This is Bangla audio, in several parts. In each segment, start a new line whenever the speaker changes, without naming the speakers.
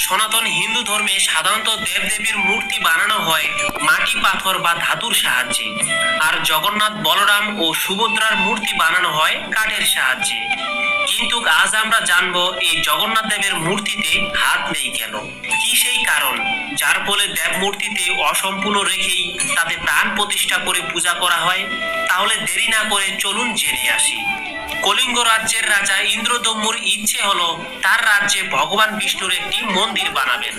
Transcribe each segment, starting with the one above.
সনাতন হিন্দু ধর্মে সাধারণত দেবদেবীর মূর্তি বানানো হয় মাটি, পাথর বা ধাতুর সাহায্যে, আর জগন্নাথ, বলরাম ও সুভদ্রার মূর্তি বানানো হয় কাঠের সাহায্যে। কিন্তু আজ আমরা জানবো এই জগন্নাথ দেবের মূর্তিতে হাত নেই কেন, কি সেই কারণ যার ফলে দেব মূর্তিতে অসম্পূর্ণ রেখেই তাতে প্রাণ প্রতিষ্ঠা করে পূজা করা হয়। তাহলে দেরি না করে চলুন জেনে আসি। কলিঙ্গ রাজ্যের রাজা ইন্দ্রদম্যুর ইচ্ছে হলো তার রাজ্যে ভগবান বিষ্ণুর একটি মন্দির বানাবেন।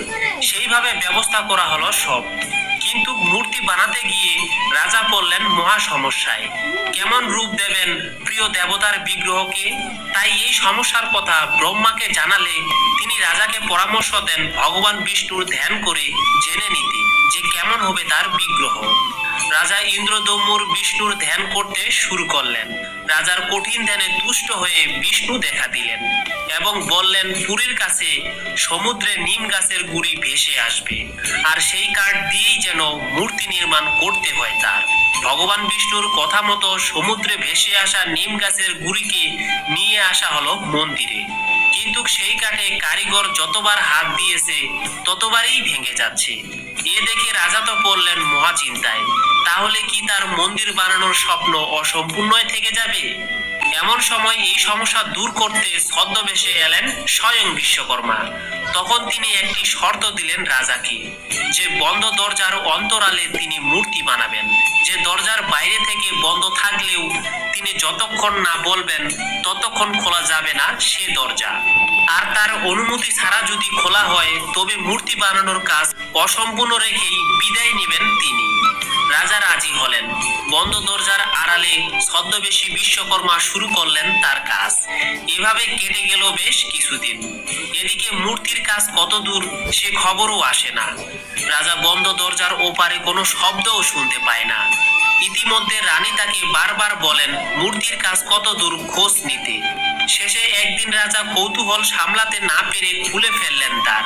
সেইভাবে ব্যবস্থা করা হলো সব, কিন্তু মূর্তি বানাতে গিয়ে রাজা পড়লেন মহা সমস্যায়। কেমন রূপ দেবেন প্রিয় দেবতার বিগ্রহকে? তাই এই সমস্যার কথা ব্রহ্মাকে জানালে তিনি রাজাকে পরামর্শ দেন ভগবান বিষ্ণুর ধ্যান করে জেনে নিতে যে কেমন হবে তার বিগ্রহ। রাজা ইন্দ্রদম্যুর বিষ্ণুর ধ্যান করতে শুরু করলেন। রাজার কঠিন ধ্যানে তুষ্ট হয়ে বিষ্ণু দেখা দিলেন এবং বললেন পুরীর কাছে সমুদ্রে নিম গাছের গুড়ি ভেসে আসবে, আর সেই কাঠ দিয়েই যেন মূর্তি নির্মাণ করতে হয় তার। ভগবান বিষ্ণুর কথা মতো সমুদ্রে ভেসে আসা নিম গাছের গুড়িকে নিয়ে আসা হলো মন্দিরে। কিন্তু সেই কাঠে কারিগর যতবার হাত দিয়েছে ততবারই ভেঙে যাচ্ছে। এ দেখে রাজা তো পড়লেন মহা চিন্তায়। তাহলে কি তার মন্দির বানানোর স্বপ্ন অসম্পূর্ণই থেকে যাবে? এমন সময় এই সমস্যা দূর করতে ছদ্মবেশে এলেন স্বয়ং বিশ্বকর্মা। তখন তিনি একটি শর্ত দিলেন রাজাকে, যে বন্ধ দরজার অন্তরালে তিনি মূর্তি বানাবেন, যে দরজার বাইরে থেকে বন্ধ থাকলেও তিনি যতক্ষণ না বলবেন ততক্ষণ খোলা যাবে না সে দরজা। আর তার অনুমতি ছাড়া যদি খোলা হয় তবে মূর্তি বানানোর কাজ অসম্পূর্ণ রেখেই বিদায় নেবেন তিনি। রাজা রাজি হলেন। বন্ধ দরজার আড়ালে ছদ্মবেশী বিশ্বকর্মা শুরু করলেন তার কাজ। এভাবে কেটে গেল বেশ কিছুদিন। এদিকে মূর্তির কাজ কত দূর সে খবরও আসে না। রাজা বন্ধ দরজার ওপারে কোনো শব্দও শুনতে পায় না। ইতিমধ্যে রানী তাকে বারবার বলেন মূর্তির কাজ কত দূর খোঁজ নিতে। শেষে একদিন রাজা কৌতূহল সামলাতে না পেরে খুলে ফেললেন দ্বার।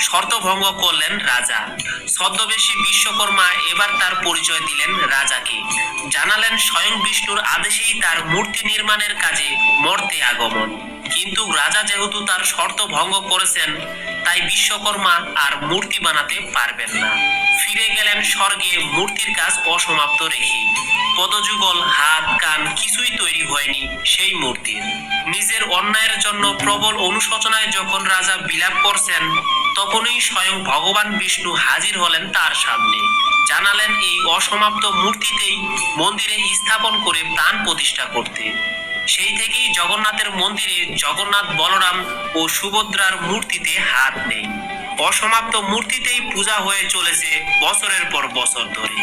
শর্ত ভঙ্গ করলেন রাজা। ছদ্মবেশী বিশ্বকর্মা এবার তার পরিচয় দিলেন রাজাকে, জানালেন স্বয়ং বিষ্ণুর আদেশেই তার মূর্তি নির্মাণের কাজে মর্তে আগমন। কিন্তু রাজা যেহেতু তার শর্ত ভঙ্গ করেছেন, তাই বিশ্বকর্মা আর মূর্তি বানাতে পারবেন না। ফিরে গেলেন স্বর্গে মূর্তির কাজ অসমাপ্ত রেখেই। পদযুগল, হাত, কান কিছুই তৈরি হয়নি সেই মূর্তির। নিজের অন্যায়ের জন্য প্রবল অনুশোচনায় যখন রাজা বিলাপ করছেন, তখনই স্বয়ং ভগবান বিষ্ণু হাজির হলেন তার সামনে। জানালেন এই অসমাপ্ত মূর্তিতেই মন্দিরে স্থাপন করে প্রাণ প্রতিষ্ঠা করতে। সেই থেকেই জগন্নাথের মন্দিরে জগন্নাথ, বলরাম ও সুভদ্রার মূর্তিতে হাত নেই। অসমাপ্ত মূর্তিতেই পূজা হয়ে চলেছে বছরের পর বছর ধরে।